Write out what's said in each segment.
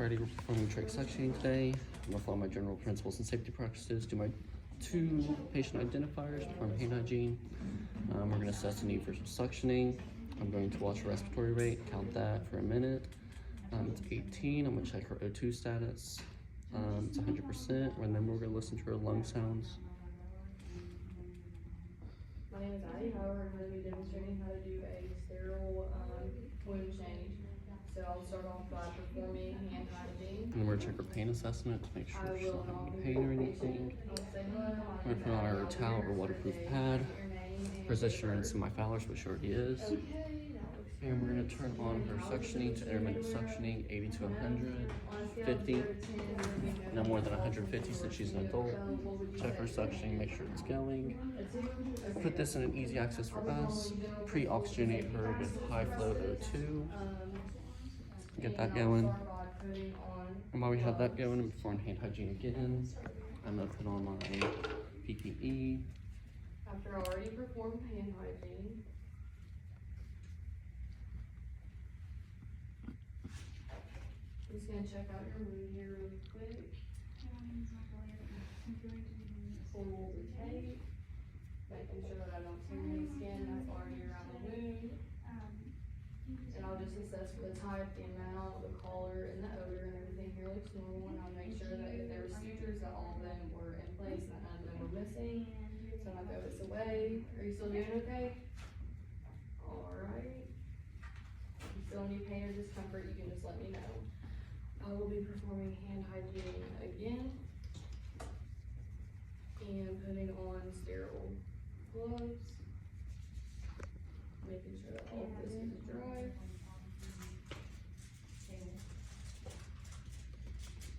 already performing trach suctioning today. I'm gonna follow my general principles and safety practices, do my 2 patient identifiers, perform hand hygiene. We're gonna assess the need for suctioning. I'm going to watch her respiratory rate, count that for a minute. It's 18, I'm gonna check her O2 status. It's 100%, and then we're gonna listen to her lung sounds. My name is Addie. However, I'm going to be demonstrating how to do a sterile wound change. So I'll start off by performing hand hygiene. And then we're gonna check her pain assessment to make sure she's not having pain or anything. We're gonna put on her towel or waterproof pad. Position her in semi-Fowler, which she already is. And we're gonna turn on her suctioning to intermittent suctioning, 80 to 100, 50, no more than 150 since she's an adult. Check her suctioning, make sure it's going. Put this in an easy access for us. Pre-oxygenate her with high flow O2. Get that going. And while we have that going, I'm performing hand hygiene again. I'm gonna put on my PPE. After I already performed hand hygiene, I'm just gonna check out your wound here really quick. Pull the tape, making sure that I don't see any skin that's already around the wound. And I'll just assess for the type, the amount, the color, and the odor, and everything here looks normal. And I'll make sure that if there were sutures, that all of them were in place and none of them were missing. So I'm gonna throw this away. Are you still doing okay? Alright. If you still need pain or discomfort, you can just let me know. I will be performing hand hygiene again. And putting on sterile gloves. Making sure that all of this is dry.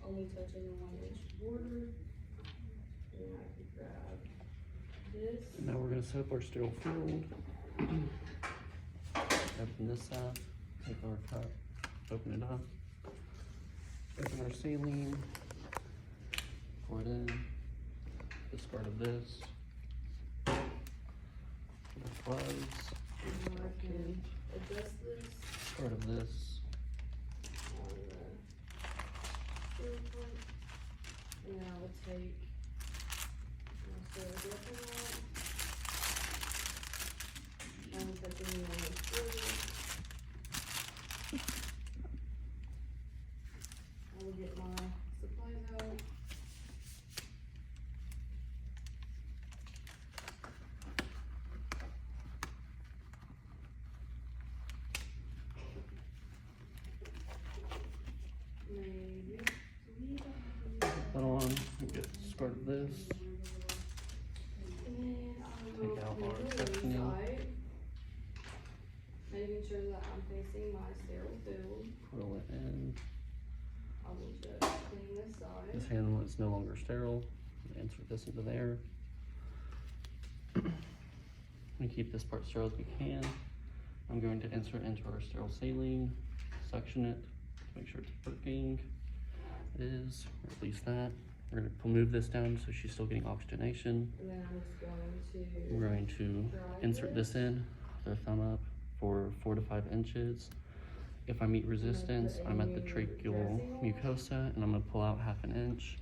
Only touching the 1-inch border. And I can grab this. Now we're gonna set up our sterile field. Open this up, take our cup, open it up. Open our saline, pour it in, discard of this, put our gloves, And I can adjust this discard of this, on the sterile part. And I will take my sterile dressing out. I'm touching the 1-inch border. I will get my supplies out. Maybe. put on, get discard of this, And then I will Take out clean our the sectioning. inside, making sure that I'm facing my sterile field. pull it in. I will just clean this side. This handle is no longer sterile. Insert this into there. We keep this part sterile as we can. I'm going to insert into our sterile saline, suction it to make sure it's working. It is, release that. We're going to move this down so she's still getting oxygenation. And then I'm just going to. We're going to insert this in with our thumb up for 4 to 5 inches. If I meet resistance, I'm at the tracheal mucosa and I'm going to pull out 1/2 inch.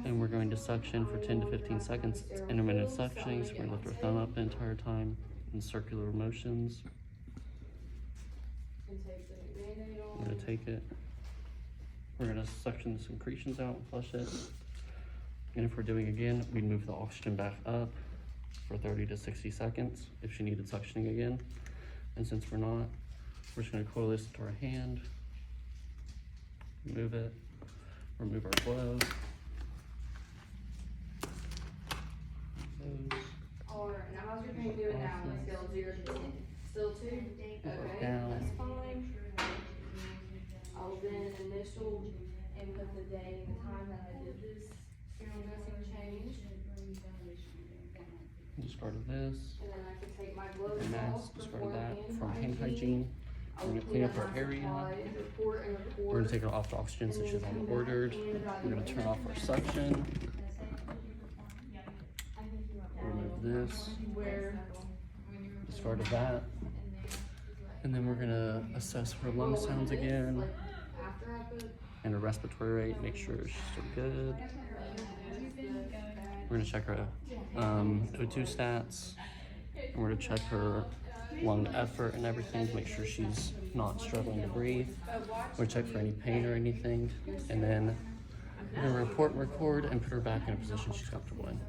And we're going to suction for 10 to 15 seconds. It's intermittent suctioning, so we're going to lift our thumb up the entire time in circular motions. And take the Band-Aid I'm on. going to take it. We're going to suction the secretions out and flush it. And if we're doing again, we'd move the oxygen back up for 30 to 60 seconds if she needed suctioning again. And since we're not, we're just going to coil this into our hand, move it, remove our gloves. Alright, now how's your pain doing now on a scale of 0 to 10? Still 2? Okay, Down. that's fine. I'll then initial input the day and the time that I did this sterile dressing change. Discard of this, And then I can take my gloves mask, off discard before of that hand from hand hygiene. I We're will gonna clean up our my area. supplies, report and We're report. gonna take it off the oxygen since she's on ordered. We're gonna turn off our suction, remove this, Where? discard of that. And then we're gonna assess her lung sounds again. Like after I put and her respiratory rate, make sure she's still good. We're gonna check her O2 stats, and we're gonna check her lung effort and everything to make sure she's not struggling to breathe. We're gonna check for any pain or anything, and then we're gonna report and record and put her back in a position she's comfortable in.